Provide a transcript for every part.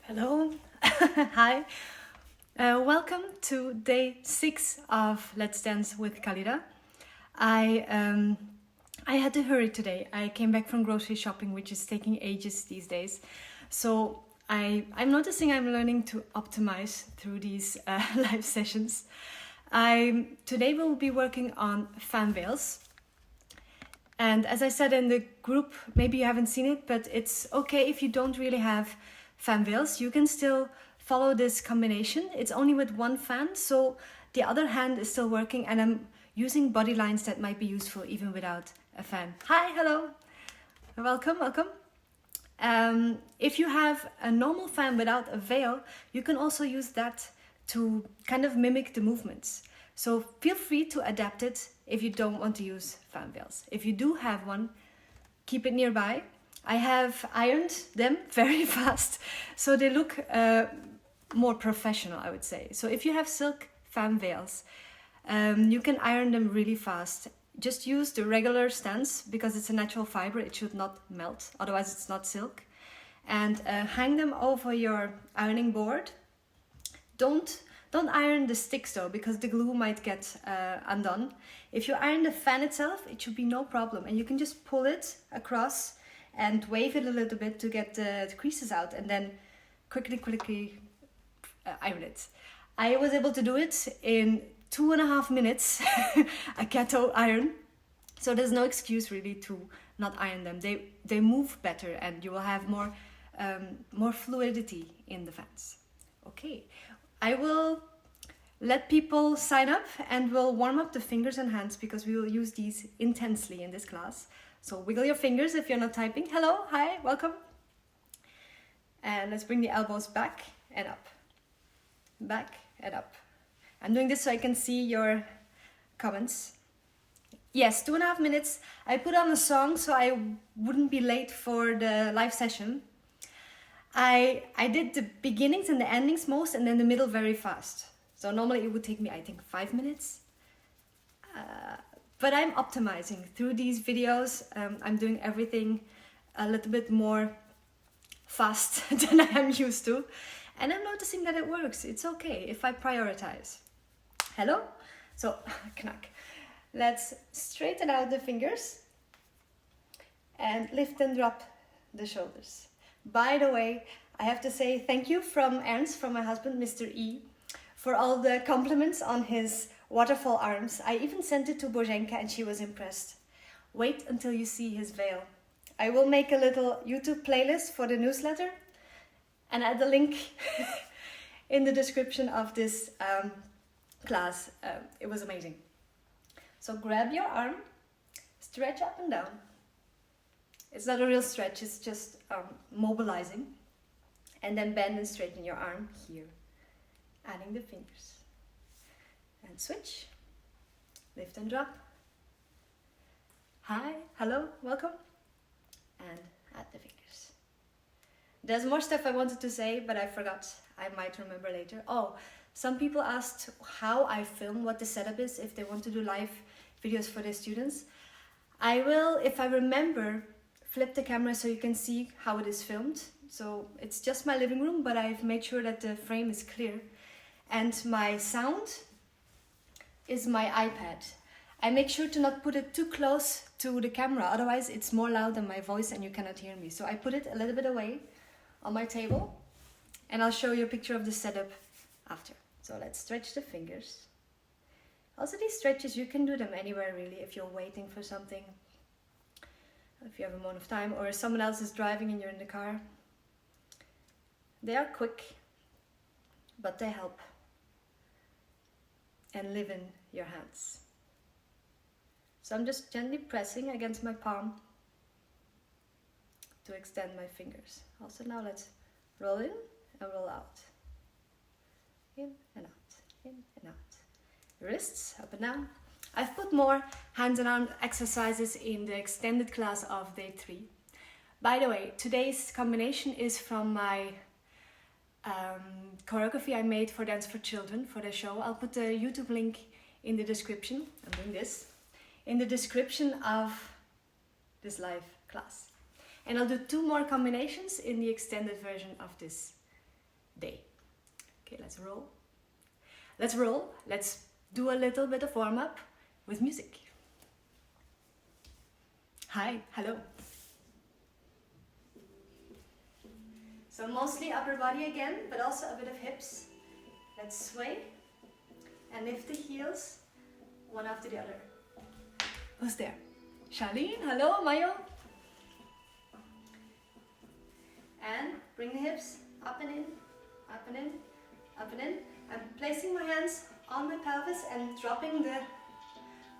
Hello, hi. Welcome to day 6 of Let's Dance with Kalida. I had to hurry today. I came back from grocery shopping, which is taking ages these days. So I'm noticing I'm learning to optimize through these live sessions. Today we'll be working on fan veils. And as I said in the group, maybe you haven't seen it, but it's okay if you don't really have fan veils. You can still follow this combination. It's only with one fan, so the other hand is still working, and I'm using body lines that might be useful even without a fan. Hi, hello, welcome. If you have a normal fan without a veil, you can also use that to kind of mimic the movements. So feel free to adapt it if you don't want to use fan veils. If you do have one, keep it nearby. I have ironed them very fast, so they look more professional, I would say. So if you have silk fan veils, you can iron them really fast. Just use the regular stance because it's a natural fiber. It should not melt, otherwise it's not silk. And hang them over your ironing board. Don't iron the sticks though, because the glue might get undone. If you iron the fan itself, it should be no problem. And you can just pull it across and wave it a little bit to get the creases out, and then quickly iron it. I was able to do it in 2.5 minutes, a Kato iron. So there's no excuse really to not iron them. They move better, and you will have more fluidity in the fans. Okay, I will let people sign up and we'll warm up the fingers and hands because we will use these intensely in this class. So wiggle your fingers if you're not typing. Hello, hi, welcome. And let's bring the elbows back and up. Back and up. I'm doing this so I can see your comments. Yes, 2.5 minutes. I put on a song so I wouldn't be late for the live session. I did the beginnings and the endings most, and then the middle very fast. So normally it would take me, I think, 5 minutes. But I'm optimizing through these videos. I'm doing everything a little bit more fast than I am used to. And I'm noticing that it works. It's okay if I prioritize. Hello? So, knack. Let's straighten out the fingers and lift and drop the shoulders. By the way, I have to say thank you from Ernst, from my husband, Mr. E, for all the compliments on his waterfall arms. I even sent it to Boženka and she was impressed. Wait until you see his veil. I will make a little YouTube playlist for the newsletter and add the link in the description of this class. It was amazing. So grab your arm, stretch up and down. It's not a real stretch, it's just mobilizing. And then bend and straighten your arm here. Adding the fingers. And switch. Lift and drop. Hi, hello, welcome. And add the fingers. There's more stuff I wanted to say, but I forgot. I might remember later. Oh, some people asked how I film, what the setup is, if they want to do live videos for their students. I will, if I remember, flip the camera so you can see how it is filmed. So it's just my living room, but I've made sure that the frame is clear. And my sound is my iPad. I make sure to not put it too close to the camera, otherwise it's more loud than my voice and you cannot hear me. So I put it a little bit away on my table, and I'll show you a picture of the setup after. So let's stretch the fingers. Also, these stretches, you can do them anywhere really, if you're waiting for something, if you have a moment of time, or someone else is driving and you're in the car. They are quick, but they help and live in your hands. So I'm just gently pressing against my palm to extend my fingers. Also now let's roll in and roll out. In and out, in and out. Wrists up and down. I've put more hands and arm exercises in the extended class of day 3. By the way, today's combination is from my choreography I made for Dance for Children for the show. I'll put the YouTube link in the description. I'm doing this in the description of this live class, and I'll do 2 more combinations in the extended version of this day. Okay, let's roll. Let's roll. Let's do a little bit of warm-up with music. Hi, hello. So mostly upper body again, but also a bit of hips. Let's sway and lift the heels one after the other. Who's there? Charlene, hello, Mayo. And bring the hips up and in, up and in, up and in. I'm placing my hands on my pelvis and dropping the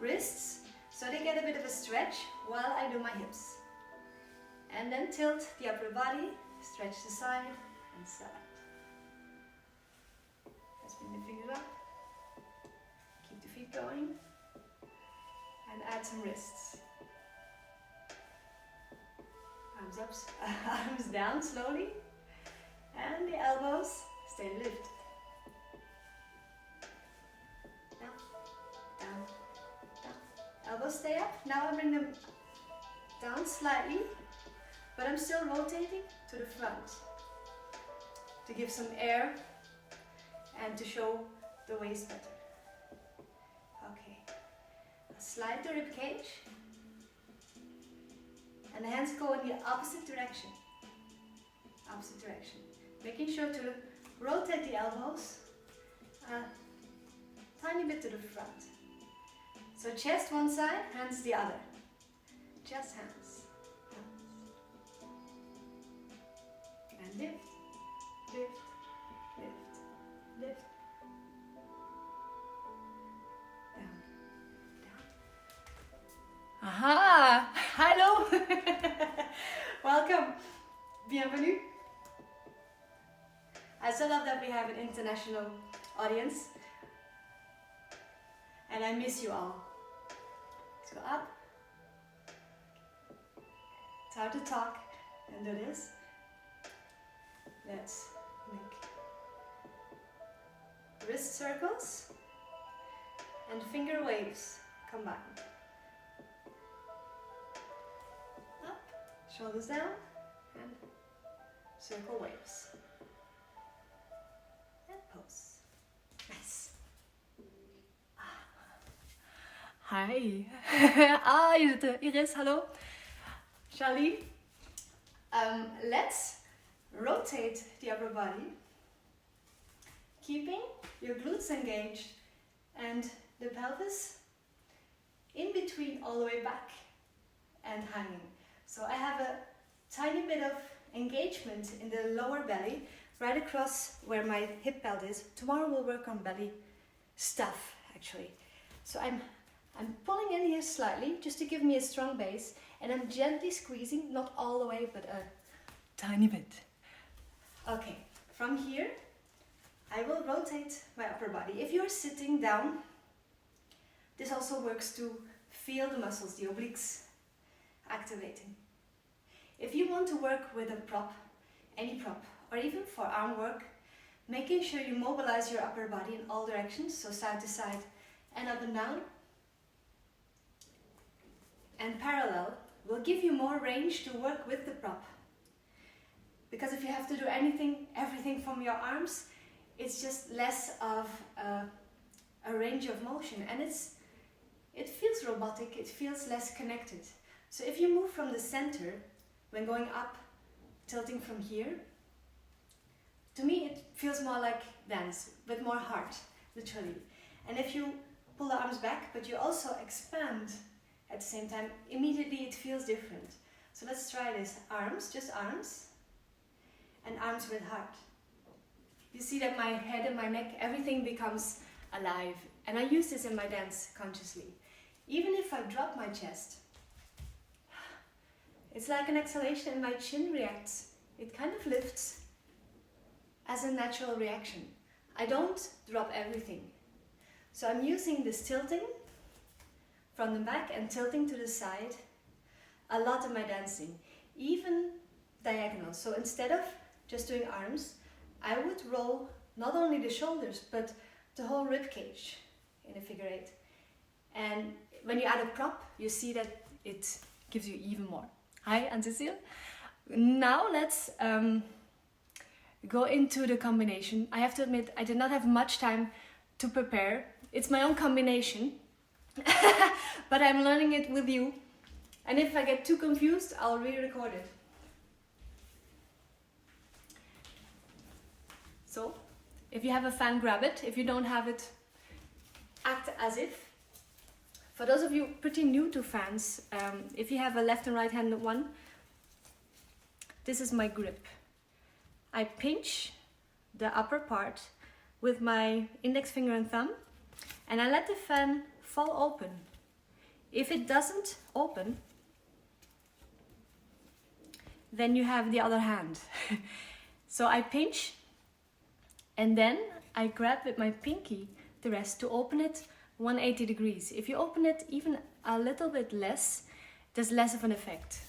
wrists so they get a bit of a stretch while I do my hips. And then tilt the upper body, stretch the side and side. Let's bring the fingers up. Keep the feet going. And add some wrists. Arms up, arms down slowly. And the elbows stay lifted. Down, down, down. Elbows stay up. Now I bring them down slightly, but I'm still rotating to the front to give some air and to show the waist better. Okay. Slide the rib cage. And the hands go in the opposite direction. Opposite direction. Making sure to rotate the elbows a tiny bit to the front. So chest one side, hands the other. Just hands. Hands. And lift, lift, lift, lift. Down, down. Aha! Hello! Welcome! Bienvenue! I so love that we have an international audience. And I miss you all. Let's go up. It's hard to talk and do this. Let's make wrist circles and finger waves combined. Up, shoulders down, and circle waves. And pose. Nice. Hi. Iris, hello. Charlie. Let's rotate the upper body, keeping your glutes engaged and the pelvis in between all the way back and hanging. So I have a tiny bit of engagement in the lower belly, right across where my hip belt is. Tomorrow we'll work on belly stuff, actually. So I'm pulling in here slightly, just to give me a strong base, and I'm gently squeezing, not all the way, but a tiny bit. Okay, from here, I will rotate my upper body. If you're sitting down, this also works to feel the muscles, the obliques, activating. If you want to work with a prop, any prop, or even for arm work, making sure you mobilize your upper body in all directions, so side to side and up and down, and parallel, will give you more range to work with the prop. Because if you have to do everything from your arms, it's just less of a range of motion, and it feels robotic, it feels less connected. So if you move from the center, when going up, tilting from here, to me it feels more like dance, with more heart, literally. And if you pull the arms back, but you also expand at the same time, immediately it feels different. So let's try this. Arms, just arms, and arms with heart. You see that my head and my neck, everything becomes alive. And I use this in my dance consciously. Even if I drop my chest, it's like an exhalation and my chin reacts. It kind of lifts as a natural reaction. I don't drop everything. So I'm using this tilting from the back and tilting to the side a lot in my dancing, even diagonal. So instead of just doing arms, I would roll not only the shoulders, but the whole rib cage in a figure eight. And when you add a prop, you see that it gives you even more. Hi, Anne-Cécile. Now let's go into the combination. I have to admit, I did not have much time to prepare. It's my own combination, but I'm learning it with you. And if I get too confused, I'll re-record it. So, if you have a fan, grab it. If you don't have it, act as if. For those of you pretty new to fans, if you have a left and right handed one, this is my grip. I pinch the upper part with my index finger and thumb, and I let the fan fall open. If it doesn't open, then you have the other hand. So I pinch, and then I grab with my pinky the rest to open it 180 degrees. If you open it even a little bit less, there's less of an effect.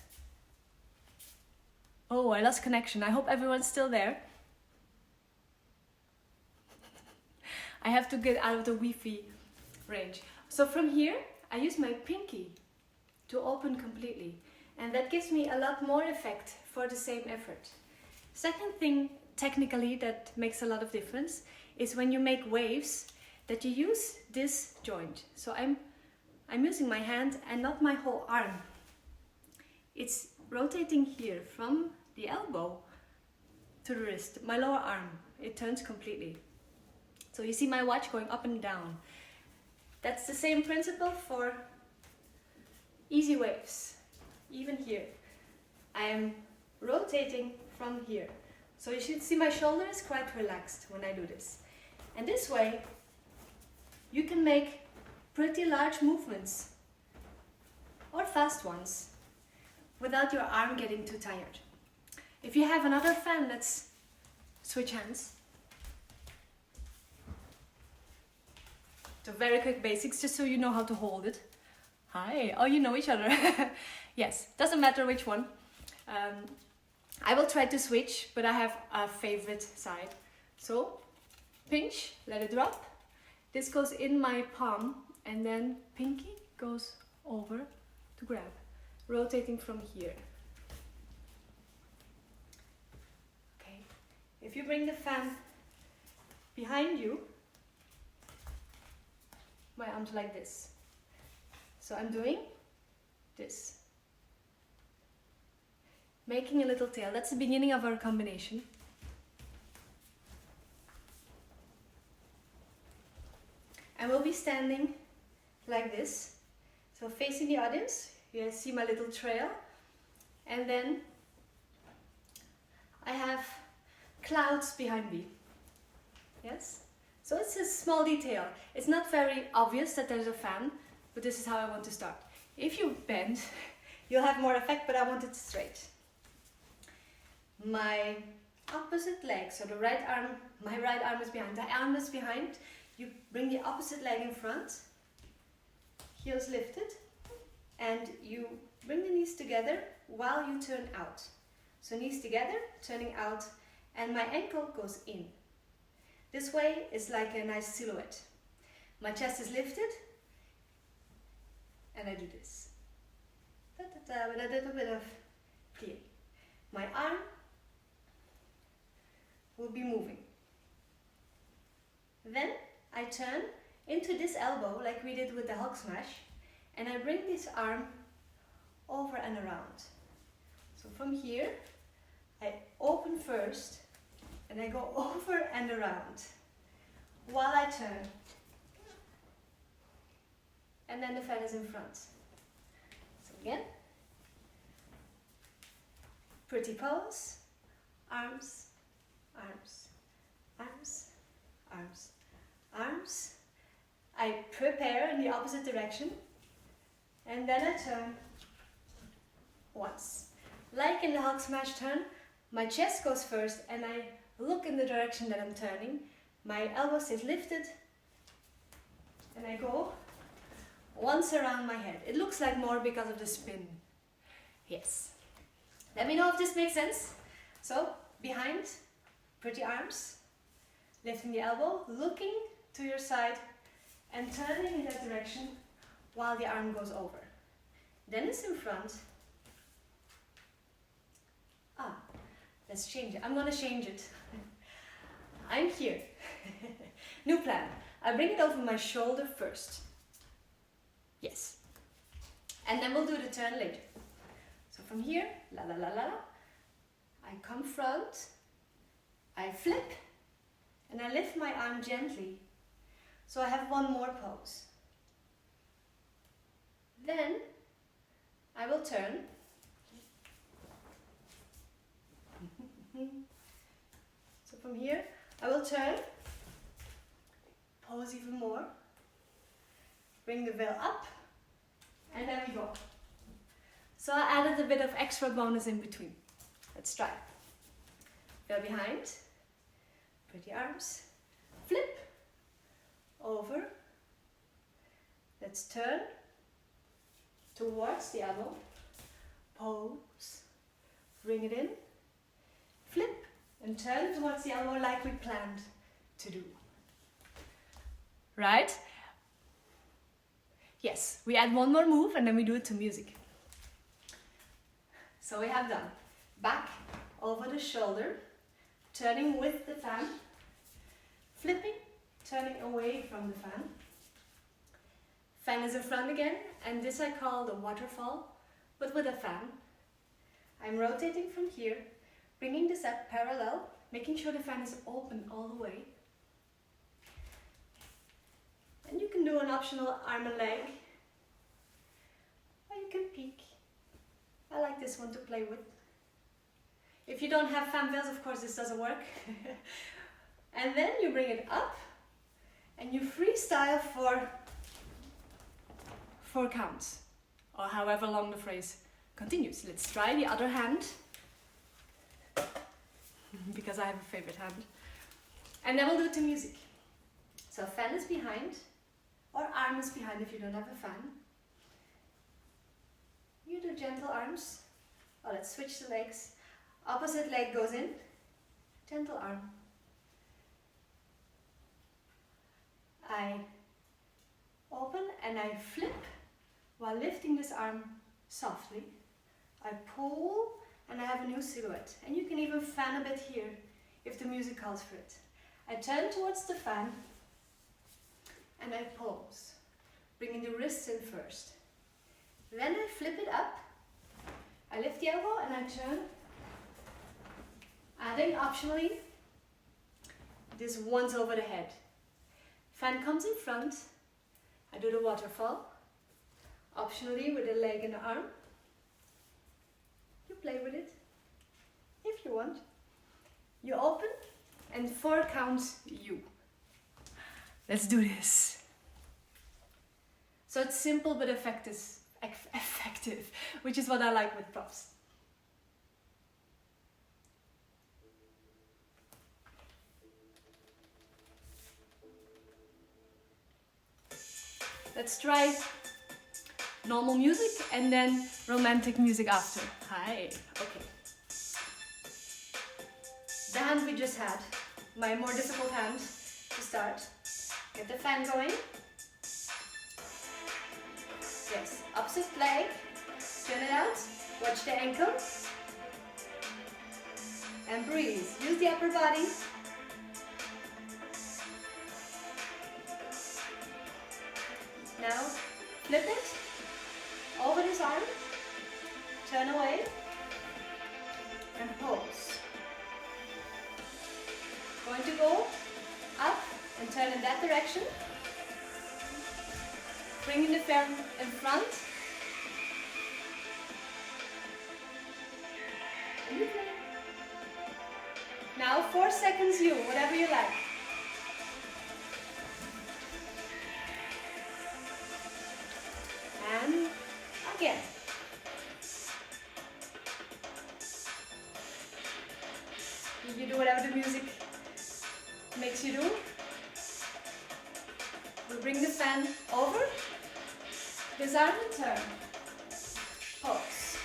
Oh, I lost connection. I hope everyone's still there. I have to get out of the Wi-Fi range. So from here, I use my pinky to open completely. And that gives me a lot more effect for the same effort. Second thing, technically, that makes a lot of difference is when you make waves, that you use this joint. So I'm using my hand and not my whole arm. It's rotating here from the elbow to the wrist, my lower arm. It turns completely. So you see my watch going up and down. That's the same principle for easy waves. Even here, I am rotating from here. So you should see my shoulder is quite relaxed when I do this. And this way, you can make pretty large movements or fast ones without your arm getting too tired. If you have another fan, let's switch hands. So very quick basics, just so you know how to hold it. Hi, oh, you know each other. Yes, doesn't matter which one. I will try to switch, but I have a favorite side. So, pinch, let it drop. This goes in my palm, and then pinky goes over to grab, rotating from here. Okay, if you bring the fan behind you, my arms like this. So I'm doing this. Making a little tail. That's the beginning of our combination. And we'll be standing like this. So facing the audience, you see my little trail. And then I have clouds behind me. Yes? So it's a small detail. It's not very obvious that there's a fan, but this is how I want to start. If you bend, you'll have more effect, but I want it straight. My opposite leg, so the right arm, my right arm is behind, the arm is behind. You bring the opposite leg in front, heels lifted, and you bring the knees together while you turn out. So knees together, turning out, and my ankle goes in. This way is like a nice silhouette. My chest is lifted, and I do this. With a little bit of plie. My arm will be moving. Then I turn into this elbow like we did with the Hulk smash, and I bring this arm over and around. So from here, I open first, and I go over and around while I turn. And then the fan is in front. So again, pretty pose, arms, arms, arms, arms, arms. I prepare in the opposite direction, and then I turn once. Like in the Hulk smash turn, my chest goes first, and I look in the direction that I'm turning. My elbow stays lifted, and I go once around my head. It looks like more because of the spin. Yes. Let me know if this makes sense. So, behind, pretty arms, lifting the elbow, looking to your side, and turning in that direction while the arm goes over. Then it's in front. Let's change it. I'm gonna change it. I'm here. New plan. I bring it over my shoulder first. Yes. And then we'll do the turn later. So from here, la la la la la, I come front, I flip, and I lift my arm gently. So I have one more pose. Then I will turn. So from here, I will turn, pose even more, bring the veil up, and there we go. So I added a bit of extra bonus in between. Let's try. Veil behind, pretty arms, flip, over, let's turn towards the elbow, pose, bring it in, flip, and turn towards the elbow like we planned to do. Right? Yes, we add one more move and then we do it to music. So we have done back over the shoulder, turning with the fan, flipping, turning away from the fan. Fan is in front again, and this I call the waterfall, but with a fan. I'm rotating from here, bringing the set parallel, making sure the fan is open all the way. And you can do an optional arm and leg, or you can peek. I like this one to play with. If you don't have fan veils, of course this doesn't work. And then you bring it up, and you freestyle for 4 counts, or however long the phrase continues. Let's try the other hand, because I have a favorite hand. And then we'll do it to music. So fan is behind, or arm is behind if you don't have a fan. You do gentle arms. Oh, let's switch the legs. Opposite leg goes in, gentle arm. I open and I flip while lifting this arm softly. I pull and I have a new silhouette. And you can even fan a bit here if the music calls for it. I turn towards the fan and I pose, bringing the wrists in first. Then I flip it up. I lift the elbow and I turn, adding optionally this once over the head. Fan comes in front. I do the waterfall, optionally with the leg and the arm. You play with it if you want. You open and 4 counts you. Let's do this. So it's simple but effective, which is what I like with props. Let's try normal music and then romantic music after. Hi. Okay. The hand we just had, my more difficult hand to start. Get the fan going. Yes, opposite leg. Turn it out. Watch the ankle. And breathe. Use the upper body. Now, flip it over this arm, turn away, and pose. Going to go up and turn in that direction. Bringing the fan in front. And you play. Now 4 seconds you, whatever you like. And again. You do whatever the music makes you do. We bring the fan over, disarm and turn. Pose.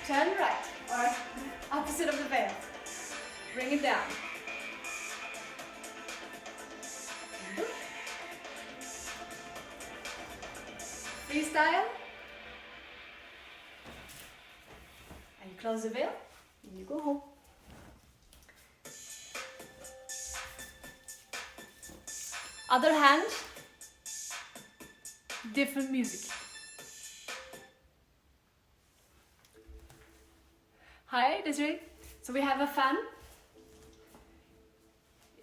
Turn right, or opposite of the veil. Bring it down. Freestyle. And you close the veil, and you go home. Other hand, different music. Hi, Desiree. So we have a fan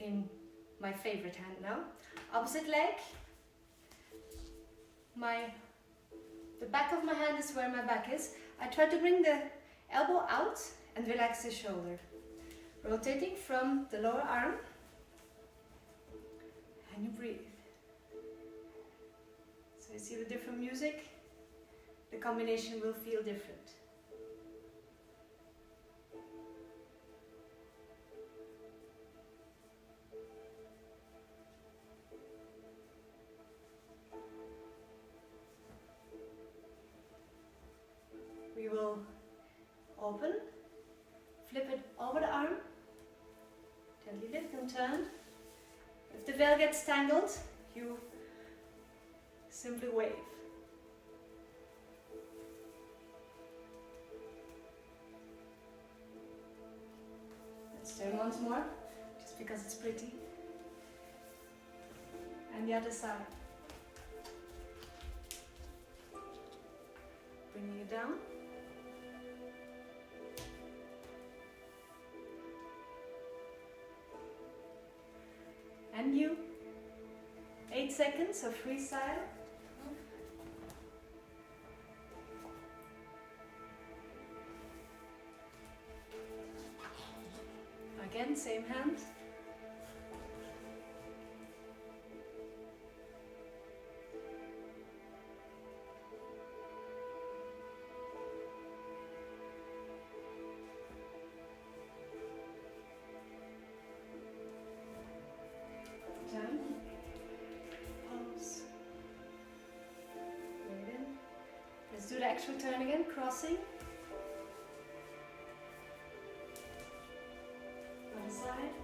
in my favorite hand now. Opposite leg. The back of my hand is where my back is. I try to bring the elbow out and relax the shoulder. Rotating from the lower arm. And you breathe. So you see the different music. The combination will feel different. We will open, flip it over the arm, gently lift and turn. If the veil gets tangled, you simply wave. Let's turn once more, just because it's pretty. And the other side. Bringing it down. And you. 8 seconds of freestyle. Again, same hand. Turn. Pause. Breathe in. Let's do the actual turn again, crossing. Other side.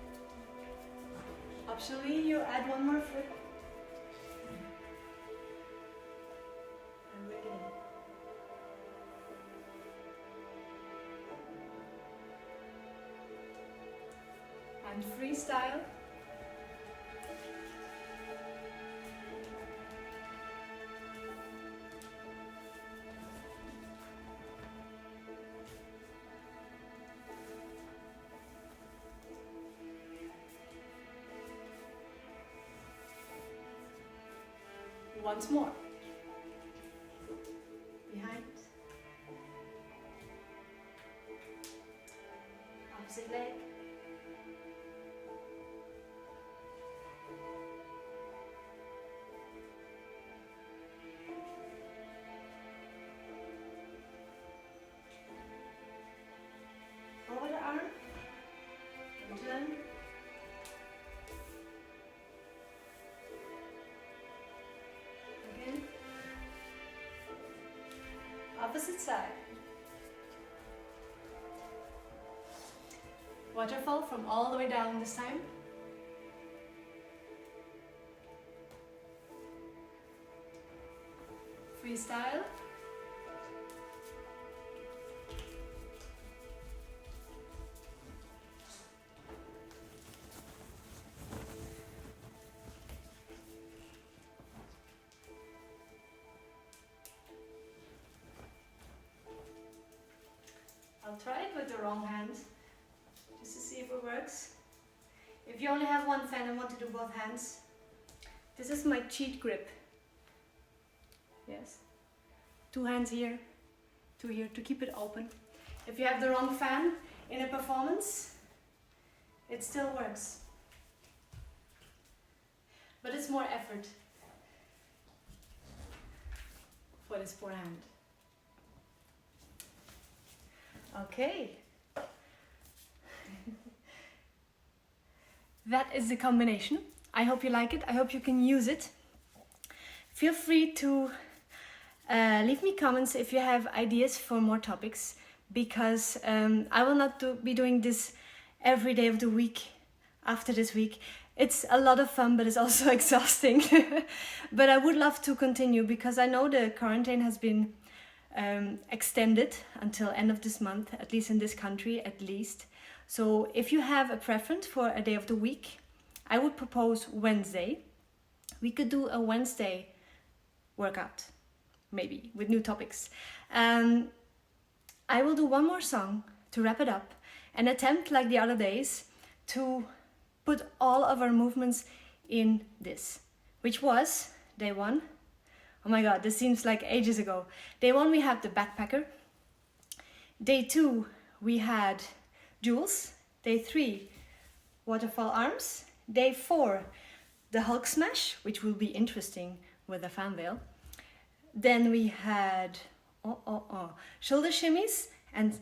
Optionally, you add one more flip. And breathe in. And freestyle. Once more. Behind. Opposite leg. Over the arm. And turn. Opposite side. Waterfall from all the way down this time. Freestyle. I'll try it with the wrong hand, just to see if it works. If you only have one fan and want to do both hands, this is my cheat grip. Yes. 2 hands here, 2 here to keep it open. If you have the wrong fan in a performance, it still works. But it's more effort for this poor hand. Okay. That is the combination. I hope you like it. I hope you can use it. Feel free to leave me comments if you have ideas for more topics, because I will not be doing this every day of the week after this week. It's a lot of fun, but it's also exhausting. But I would love to continue, because I know the quarantine has been extended until end of this month, at least in this country, at least. So if you have a preference for a day of the week, I would propose Wednesday, we could do a Wednesday workout, maybe, with new topics. I will do one more song to wrap it up and attempt, like the other days, to put all of our movements in this, which was day 1. Oh my god, this seems like ages ago. Day 1 we had the backpacker. Day 2 we had Jules. Day 3 waterfall arms. Day 4 the Hulk smash, which will be interesting with a fan veil. Then we had shoulder shimmies and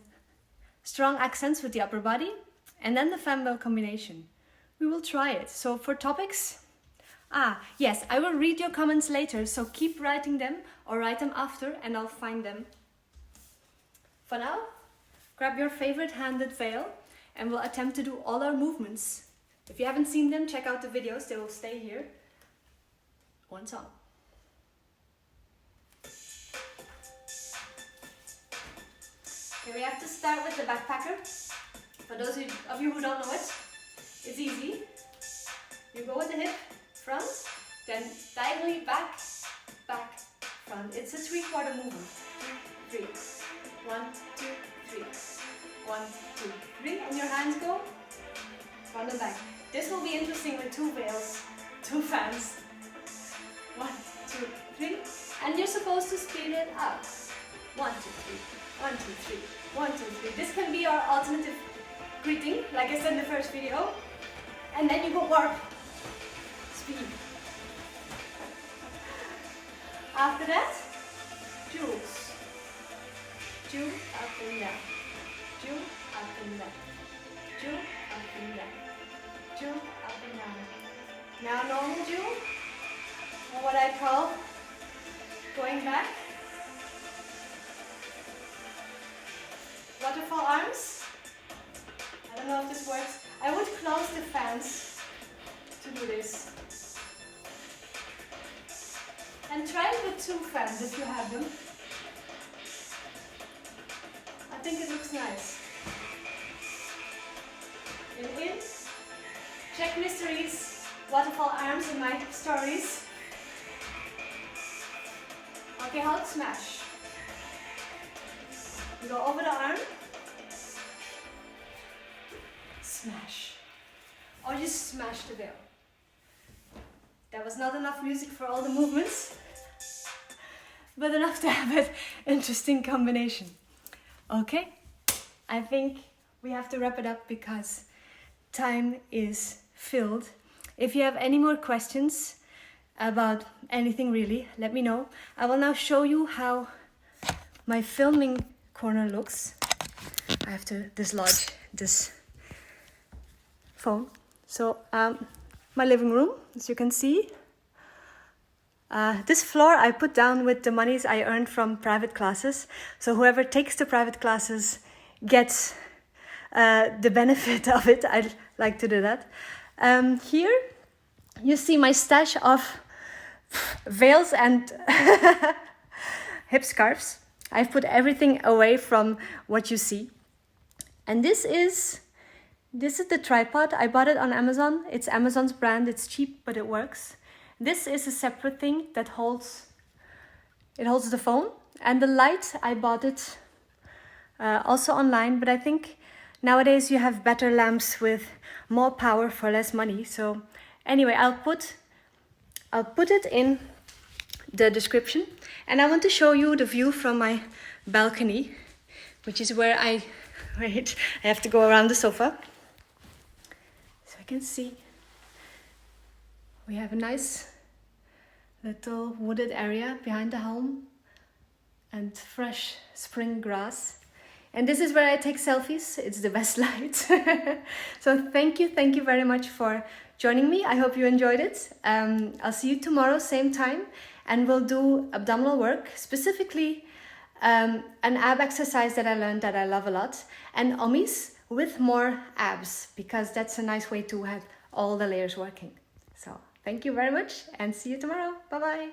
strong accents with the upper body, and then the fan veil combination. We will try it. So for topics, yes, I will read your comments later, so keep writing them or write them after and I'll find them. For now, grab your favorite handed veil and we'll attempt to do all our movements. If you haven't seen them, check out the videos, they will stay here. One song. Okay, we have to start with the backpacker. For those of you who don't know it, it's easy. You go with the hip, front, then diagonally back, back, front. It's a 3/4 movement. 2, 3. 1, 2, 3. 1, 2, 3. And your hands go front and back. This will be interesting with 2 veils, 2 fans. 1, 2, 3. And you're supposed to speed it up. 1, 2, 3. 1, 2, 3. 1, 2, 3. This can be our alternative greeting, like I said in the first video. And then you go warp. Speed. After that, Jules. Jules up and down. Jules up and down. Jules up and down. Jules up and down. Now normal Jules, or what I call going back. Waterfall arms. I don't know if this works. I would close the fans to do this. And try it with 2 fans if you have them. I think it looks nice. In. Check Mysteries waterfall arms in my stories. Okay, Hulk smash. You go over the arm. Smash. Or you smash the veil. That was not enough music for all the movements, but enough to have an interesting combination. Okay, I think we have to wrap it up because time is filled. If you have any more questions about anything really, let me know. I will now show you how my filming corner looks. I have to dislodge this phone. So my living room, as you can see. This floor I put down with the monies I earned from private classes. So whoever takes the private classes gets the benefit of it. I'd like to do that. Here you see my stash of veils and hip scarves. I've put everything away from what you see. And this is the tripod. I bought it on Amazon. It's Amazon's brand. It's cheap, but it works. This is a separate thing that holds the phone. And the light, I bought it also online, but I think nowadays you have better lamps with more power for less money. So anyway, I'll put it in the description. And I want to show you the view from my balcony, which is where I have to go around the sofa. So I can see we have a nice little wooded area behind the home and fresh spring grass. And this is where I take selfies. It's the best light. So thank you very much for joining me. I hope you enjoyed it. I'll see you tomorrow, same time, and we'll do abdominal work, specifically an ab exercise that I learned that I love a lot, and ommis with more abs, because that's a nice way to have all the layers working. So thank you very much and see you tomorrow. Bye bye.